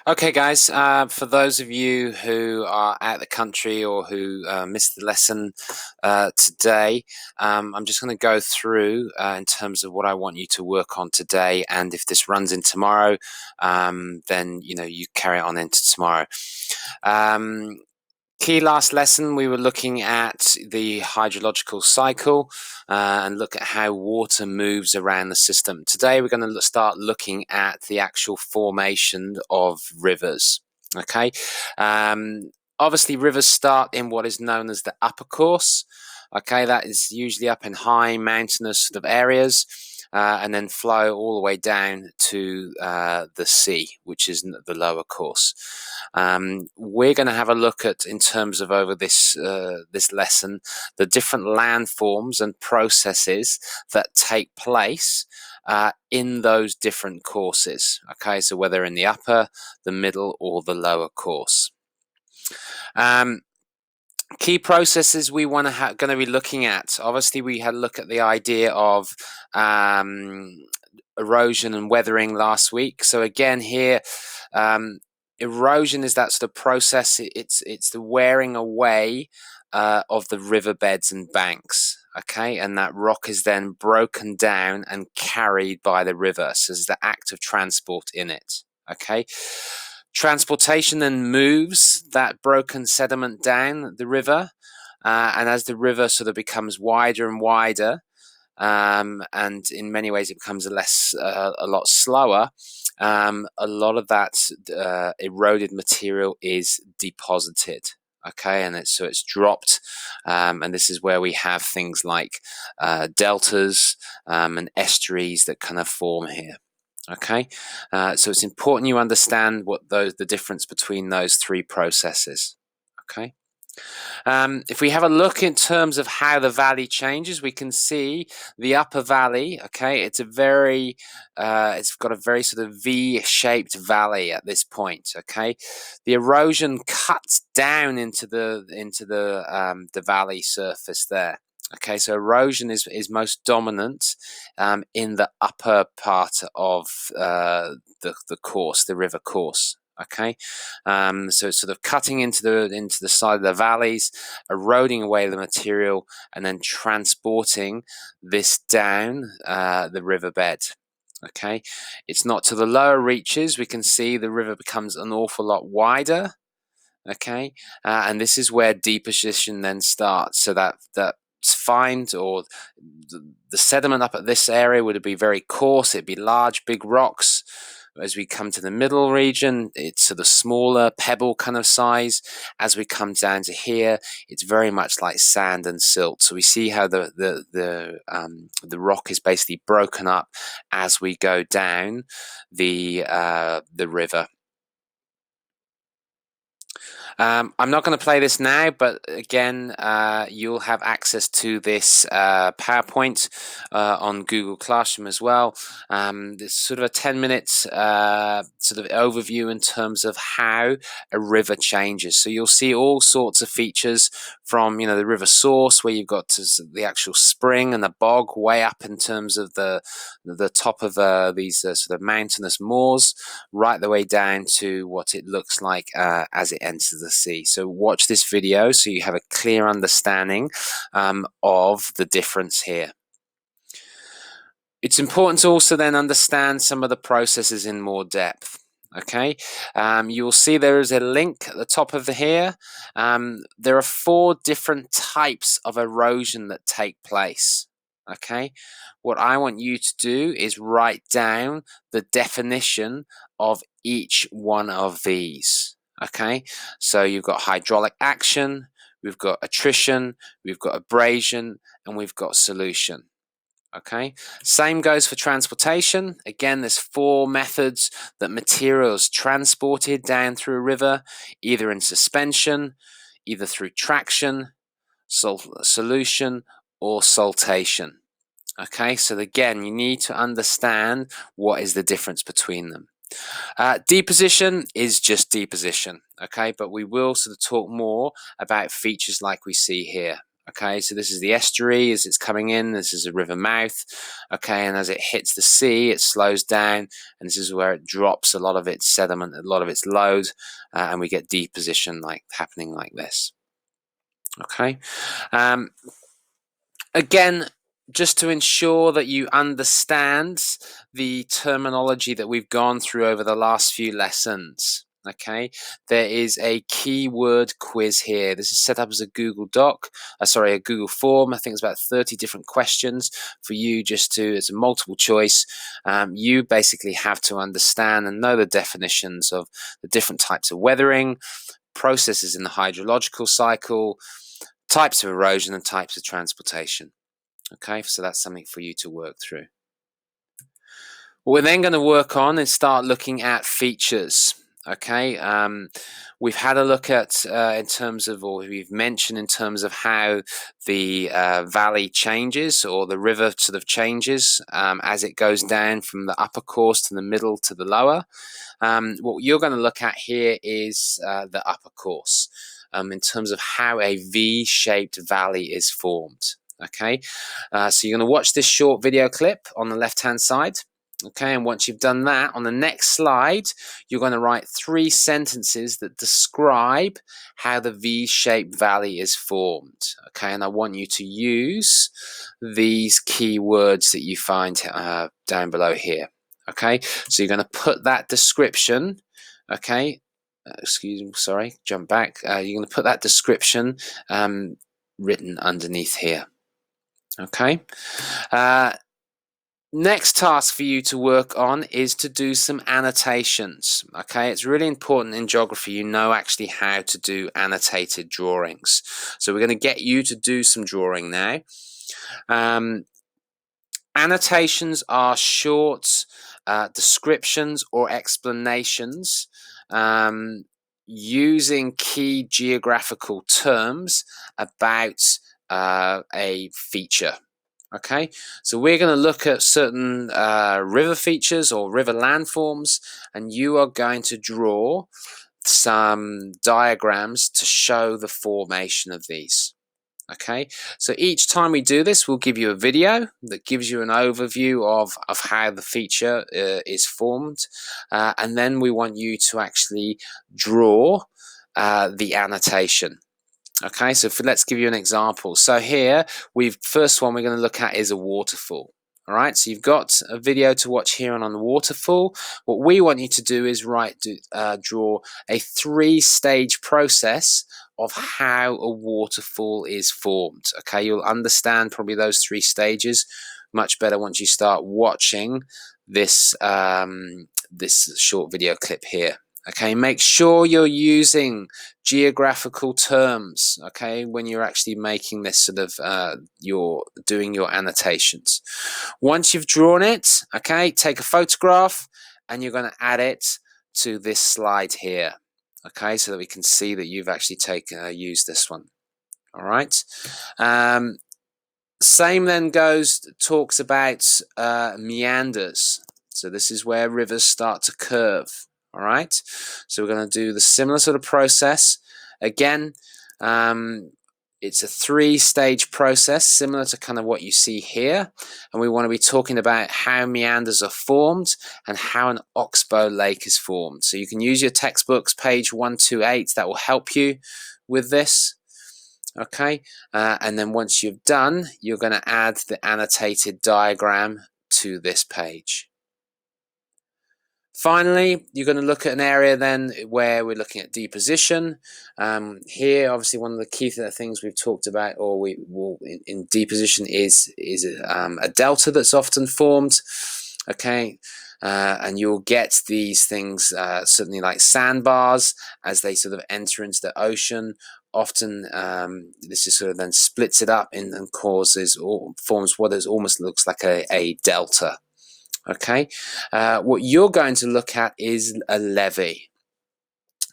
Okay, guys, for those of you who are out of the country or who missed the lesson today, I'm just going to go through in terms of what I want you to work on today. And if this runs in tomorrow, then you carry it on into tomorrow. Key last lesson, we were looking at the hydrological cycle and look at how water moves around the system. Today we're going to start looking at the actual formation of rivers. Okay, obviously rivers start in what is known as the upper course. Okay, that is usually up in high mountainous sort of areas. And then flow all the way down to the sea, which is the lower course. We're going to have a look at, in terms of over this lesson, the different landforms and processes that take place in those different courses. Okay, so whether in the upper, the middle, or the lower course. Key processes we want to going to be looking at. Obviously, we had a look at the idea of erosion and weathering last week. So again, here, erosion is that sort of process. It's the wearing away of the riverbeds and banks. Okay, and that rock is then broken down and carried by the river. So it's the act of transport in it. Okay. Transportation then moves that broken sediment down the river, and as the river sort of becomes wider and wider, and in many ways it becomes a lot slower, a lot of that eroded material is deposited. Okay, and it's dropped, and this is where we have things like deltas and estuaries that kind of form here. Okay, so it's important you understand what the difference between those three processes. Okay. If we have a look in terms of how the valley changes, we can see the upper valley. Okay, it's got a very sort of V-shaped valley at this point. Okay, the erosion cuts down into the valley surface there. Okay, so erosion is most dominant in the upper part of the course, the river course. Okay, so it's sort of cutting into the side of the valleys, eroding away the material, and then transporting this down the riverbed. Okay, it's not to the lower reaches. We can see the river becomes an awful lot wider. Okay, and this is where deposition then starts. So that find or the sediment up at this area would be very coarse. It'd be large, big rocks. As we come to the middle region, it's sort of smaller pebble kind of size. As we come down to here, it's very much like sand and silt. So we see how the rock is basically broken up as we go down the river. I'm not going to play this now, but again, you'll have access to this PowerPoint on Google Classroom as well. There's sort of a 10-minute sort of overview in terms of how a river changes. So you'll see all sorts of features from the river source, where you've got the actual spring and the bog way up in terms of the top of these sort of mountainous moors, right the way down to what it looks like as it enters the sea. So watch this video so you have a clear understanding of the difference here. It's important to also then understand some of the processes in more depth. Okay, you will see there is a link at the top of here. There are 4 different types of erosion that take place. Okay, what I want you to do is write down the definition of each one of these. Okay, so you've got hydraulic action, we've got attrition, we've got abrasion, and we've got solution. Okay, same goes for transportation. Again, there's 4 methods that material is transported down through a river, either in suspension, either through traction, solution, or saltation. Okay, so again, you need to understand what is the difference between them. Deposition is just deposition, okay, but we will sort of talk more about features like we see here. Okay, so this is the estuary as it's coming in. This is a river mouth. Okay, and as it hits the sea, it slows down, and this is where it drops a lot of its sediment, a lot of its load, and we get deposition happening like this. Okay, again, just to ensure that you understand the terminology that we've gone through over the last few lessons. Okay, there is a keyword quiz here. This is set up as a Google Doc, a Google form. I think it's about 30 different questions for you it's a multiple choice. You basically have to understand and know the definitions of the different types of weathering, processes in the hydrological cycle, types of erosion, and types of transportation. Okay, so that's something for you to work through. What we're then going to work on is start looking at features. Okay, we've had a look at we've mentioned in terms of how the valley changes, or the river sort of changes as it goes down from the upper course to the middle to the lower. What you're going to look at here is the upper course in terms of how a V-shaped valley is formed. Okay, so you're going to watch this short video clip on the left-hand side. Okay, and once you've done that, on the next slide, you're going to write 3 sentences that describe how the V-shaped valley is formed. Okay, and I want you to use these key words that you find down below here. Okay, so you're going to put that description, okay, jump back. You're going to put that description written underneath here. Okay. Next task for you to work on is to do some annotations. Okay, it's really important in geography you know actually how to do annotated drawings. So we're going to get you to do some drawing now. Annotations are short descriptions or explanations using key geographical terms about a feature. Okay, so we're going to look at certain river features or river landforms, and you are going to draw some diagrams to show the formation of these. Okay, so each time we do this, we'll give you a video that gives you an overview of how the feature is formed, and then we want you to actually draw the annotation. Okay, so let's give you an example. So here, first one we're going to look at is a waterfall. All right, so you've got a video to watch here on the waterfall. What we want you to do is draw a 3-stage process of how a waterfall is formed. Okay, you'll understand probably those 3 stages much better once you start watching this this short video clip here. Okay, make sure you're using geographical terms, okay, when you're actually making this sort of, you're doing your annotations. Once you've drawn it, okay, take a photograph and you're going to add it to this slide here, okay, so that we can see that you've actually used this one. All right. Same then talks about meanders. So this is where rivers start to curve. All right, so we're going to do the similar sort of process again. It's a 3-stage process similar to kind of what you see here, and we want to be talking about how meanders are formed and how an oxbow lake is formed. So you can use your textbooks, page 128, that will help you with this. Okay, and then once you've done, you're going to add the annotated diagram to this page. Finally, you're going to look at an area then where we're looking at deposition. Here, obviously, one of the key things we've talked about, or we will in deposition, is a delta that's often formed. Okay, and you'll get these things certainly like sandbars as they sort of enter into the ocean. Often, this is sort of then splits it up and causes or forms what almost looks like a delta. Okay, what you're going to look at is a levee.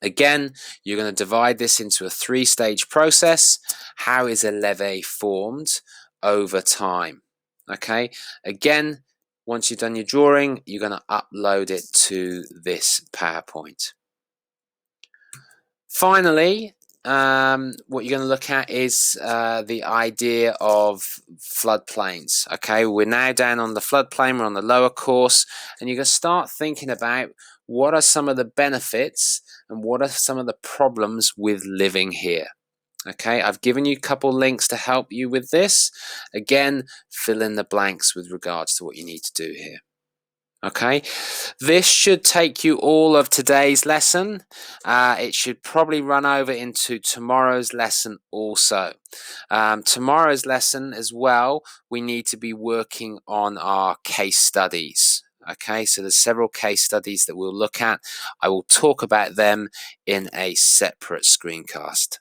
Again, you're going to divide this into a 3-stage process. How is a levee formed over time? Okay, again, once you've done your drawing, you're going to upload it to this PowerPoint. Finally, what you're going to look at is the idea of floodplains. Okay, we're now down on the floodplain, we're on the lower course, and you're going to start thinking about what are some of the benefits and what are some of the problems with living here. Okay, I've given you a couple links to help you with this. Again, fill in the blanks with regards to what you need to do here. Okay, this should take you all of today's lesson. It should probably run over into tomorrow's lesson also. Tomorrow's lesson as well, we need to be working on our case studies. Okay, so there's several case studies that we'll look at. I will talk about them in a separate screencast.